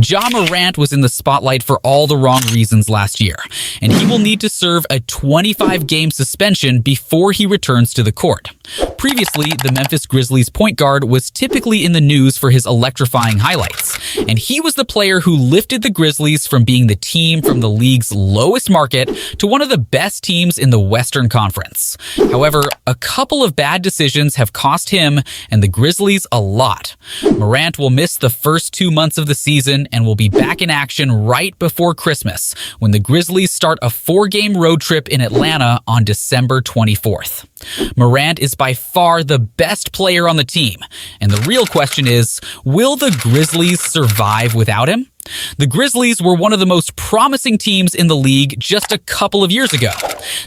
Ja Morant was in the spotlight for all the wrong reasons last year, and he will need to serve a 25-game suspension before he returns to the court. Previously, the Memphis Grizzlies point guard was typically in the news for his electrifying highlights, and he was the player who lifted the Grizzlies from being the team from the league's lowest market to one of the best teams in the Western Conference. However, a couple of bad decisions have cost him and the Grizzlies a lot. Morant will miss the first 2 months of the season and will be back in action right before Christmas when the Grizzlies start a 4-game road trip in Atlanta on December 24th. Morant is by far the best player on the team, and the real question is, will the Grizzlies survive without him? The Grizzlies were one of the most promising teams in the league just a couple of years ago.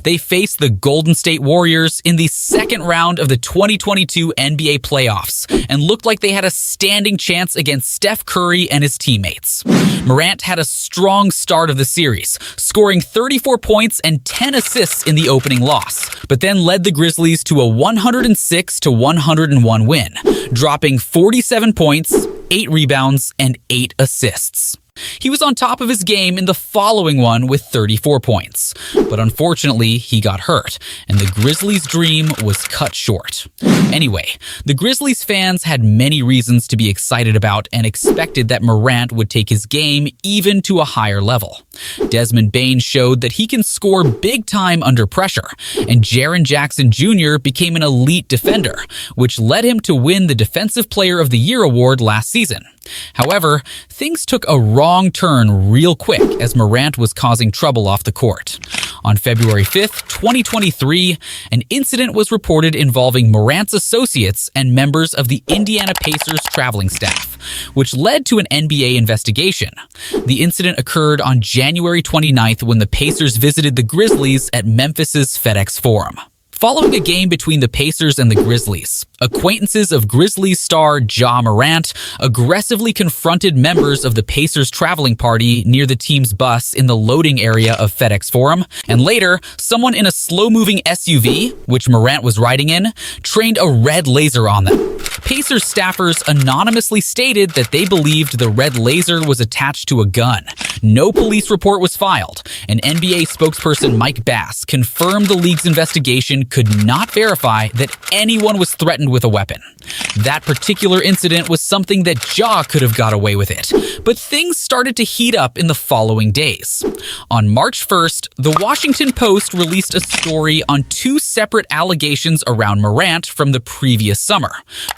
They faced the Golden State Warriors in the second round of the 2022 NBA playoffs and looked like they had a standing chance against Steph Curry and his teammates. Morant had a strong start of the series, scoring 34 points and 10 assists in the opening loss, but then led the Grizzlies to a 106-101 win, dropping 47 points, 8 rebounds, and 8 assists. He was on top of his game in the following one with 34 points, but unfortunately he got hurt, and the Grizzlies' dream was cut short. Anyway, the Grizzlies fans had many reasons to be excited about and expected that Morant would take his game even to a higher level. Desmond Bane showed that he can score big time under pressure, and Jaren Jackson Jr. became an elite defender, which led him to win the Defensive Player of the Year award last season. However, things took a wrong turn real quick as Morant was causing trouble off the court. On February 5th, 2023, an incident was reported involving Morant's associates and members of the Indiana Pacers traveling staff, which led to an NBA investigation. The incident occurred on January 29th when the Pacers visited the Grizzlies at Memphis's FedEx Forum. Following a game between the Pacers and the Grizzlies, acquaintances of Grizzlies star Ja Morant aggressively confronted members of the Pacers traveling party near the team's bus in the loading area of FedEx Forum, and later, someone in a slow-moving SUV, which Morant was riding in, trained a red laser on them. Pacers staffers anonymously stated that they believed the red laser was attached to a gun. No police report was filed, and NBA spokesperson Mike Bass confirmed the league's investigation could not verify that anyone was threatened with a weapon. That particular incident was something that Ja could have got away with it, but things started to heat up in the following days. On March 1st, the Washington Post released a story on 2 separate allegations around Morant from the previous summer.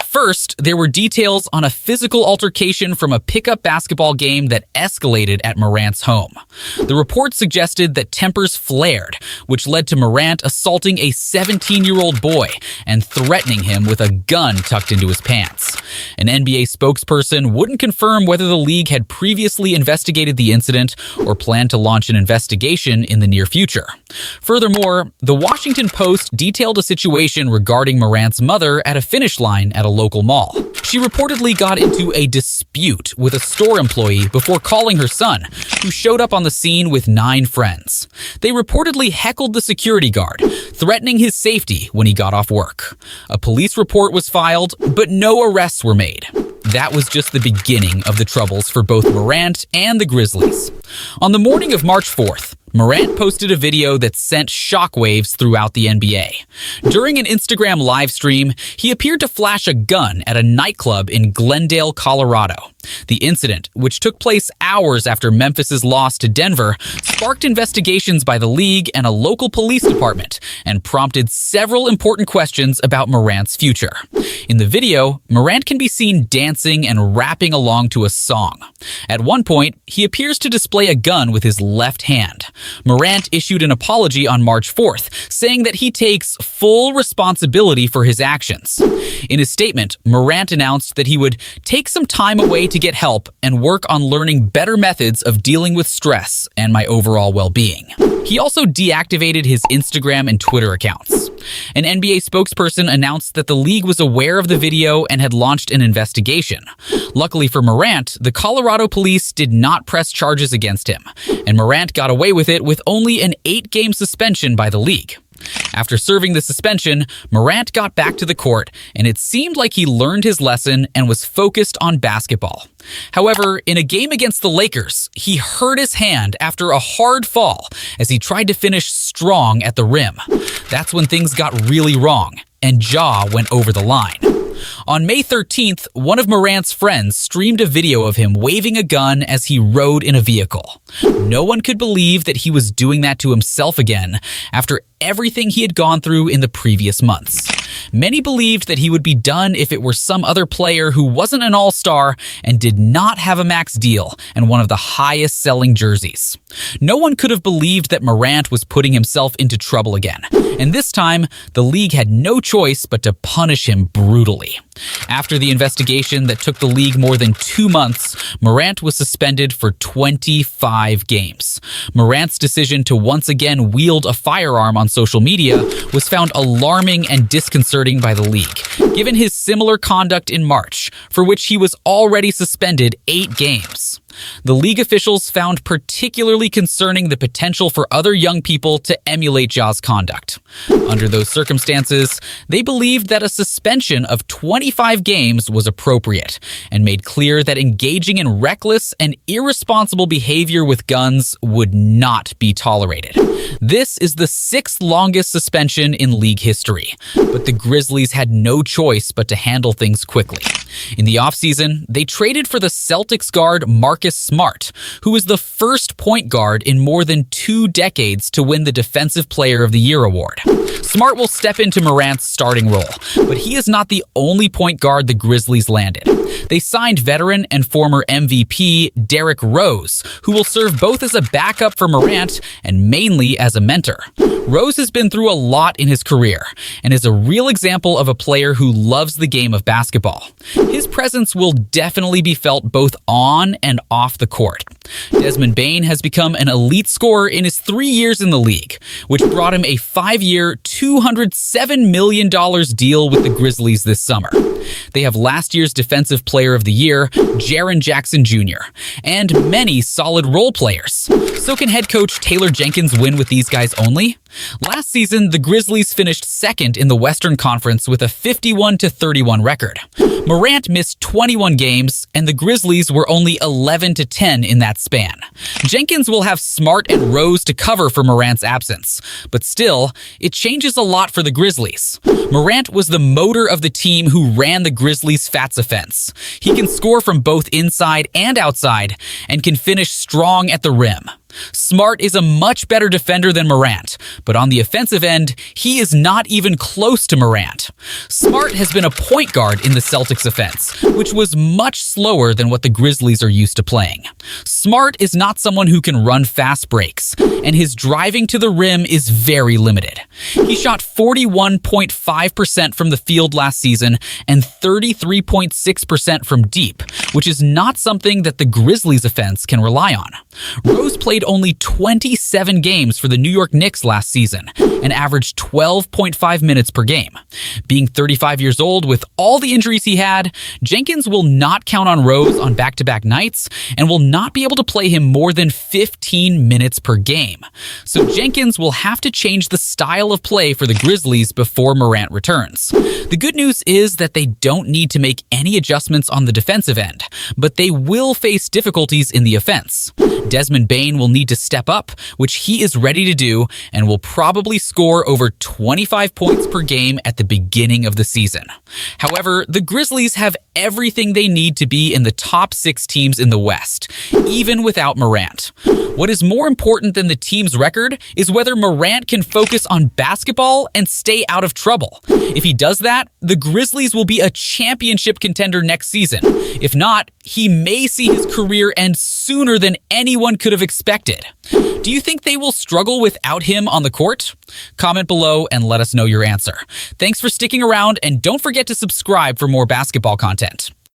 First, there were details on a physical altercation from a pickup basketball game that escalated at Morant's home. The report suggested that tempers flared, which led to Morant assaulting a 17-year-old boy and threatening him with a gun tucked into his pants. An NBA spokesperson wouldn't confirm whether the league had previously investigated the incident or planned to launch an investigation in the near future. Furthermore, the Washington Post detailed a situation regarding Morant's mother at a finish line at a local mall. She reportedly got into a dispute with a store employee before calling her son, who showed up on the scene with 9 friends. They reportedly heckled the security guard, threatening his safety when he got off work. A police report was filed, but no arrests were made. That was just the beginning of the troubles for both Morant and the Grizzlies. On the morning of March 4th, Morant posted a video that sent shockwaves throughout the NBA. During an Instagram live stream, he appeared to flash a gun at a nightclub in Glendale, Colorado. The incident, which took place hours after Memphis's loss to Denver, sparked investigations by the league and a local police department and prompted several important questions about Morant's future. In the video, Morant can be seen dancing and rapping along to a song. At one point, he appears to display a gun with his left hand. Morant issued an apology on March 4th, saying that he takes full responsibility for his actions. In his statement, Morant announced that he would take some time away to get help and work on learning better methods of dealing with stress and my overall well-being. He also deactivated his Instagram and Twitter accounts. An NBA spokesperson announced that the league was aware of the video and had launched an investigation. Luckily for Morant, the Colorado police did not press charges against him, and Morant got away with it with only an 8-game suspension by the league. After serving the suspension, Morant got back to the court, and it seemed like he learned his lesson and was focused on basketball. However, in a game against the Lakers, he hurt his hand after a hard fall as he tried to finish strong at the rim. That's when things got really wrong, and Ja went over the line. On May 13th, one of Morant's friends streamed a video of him waving a gun as he rode in a vehicle. No one could believe that he was doing that to himself again after everything he had gone through in the previous months. Many believed that he would be done if it were some other player who wasn't an all-star and did not have a max deal and one of the highest-selling jerseys. No one could have believed that Morant was putting himself into trouble again, and this time, the league had no choice but to punish him brutally. After the investigation that took the league more than 2 months, Morant was suspended for 25 games. Morant's decision to once again wield a firearm on social media was found alarming and disconcerting by the league, given his similar conduct in March, for which he was already suspended 8 games. The league officials found particularly concerning the potential for other young people to emulate Ja's conduct. Under those circumstances, they believed that a suspension of 25 games was appropriate and made clear that engaging in reckless and irresponsible behavior with guns would not be tolerated. This is the 6th longest suspension in league history, but the Grizzlies had no choice but to handle things quickly. In the offseason, they traded for the Celtics guard Marcus Smart, who was the first point guard in more than 2 decades to win the Defensive Player of the Year award. Smart will step into Morant's starting role, but he is not the only point guard the Grizzlies landed. They signed veteran and former MVP Derrick Rose, who will serve both as a backup for Morant and mainly as a mentor. Rose has been through a lot in his career and is a real example of a player who loves the game of basketball. His presence will definitely be felt both on and off the court. Desmond Bane has become an elite scorer in his 3 years in the league, which brought him a 5-year, $207 million deal with the Grizzlies this summer. They have last year's Defensive Player of the Year, Jaren Jackson Jr., and many solid role players. So can head coach Taylor Jenkins win with these guys only? Last season, the Grizzlies finished second in the Western Conference with a 51-31 record. Morant missed 21 games, and the Grizzlies were only 11-10 in that span. Jenkins will have Smart and Rose to cover for Morant's absence, but still, it changes a lot for the Grizzlies. Morant was the motor of the team who ran the Grizzlies' Fats offense. He can score from both inside and outside, and can finish strong at the rim. Smart is a much better defender than Morant, but on the offensive end, he is not even close to Morant. Smart has been a point guard in the Celtics offense, which was much slower than what the Grizzlies are used to playing. Smart is not someone who can run fast breaks, and his driving to the rim is very limited. He shot 41.5% from the field last season and 33.6% from deep, which is not something that the Grizzlies offense can rely on. Rose played only 27 games for the New York Knicks last season and averaged 12.5 minutes per game. Being 35 years old with all the injuries he had, Jenkins will not count on Rose on back-to-back nights and will not be able to play him more than 15 minutes per game. So Jenkins will have to change the style of play for the Grizzlies before Morant returns. The good news is that they don't need to make any adjustments on the defensive end, but they will face difficulties in the offense. Desmond Bane will need to step up, which he is ready to do, and will probably score over 25 points per game at the beginning of the season. However, the Grizzlies have everything they need to be in the top 6 teams in the West, even without Morant. What is more important than the team's record is whether Morant can focus on basketball and stay out of trouble. If he does that, the Grizzlies will be a championship contender next season. If not, he may see his career end sooner than anyone could have expected. Do you think they will struggle without him on the court? Comment below and let us know your answer. Thanks for sticking around, and don't forget to subscribe for more basketball content.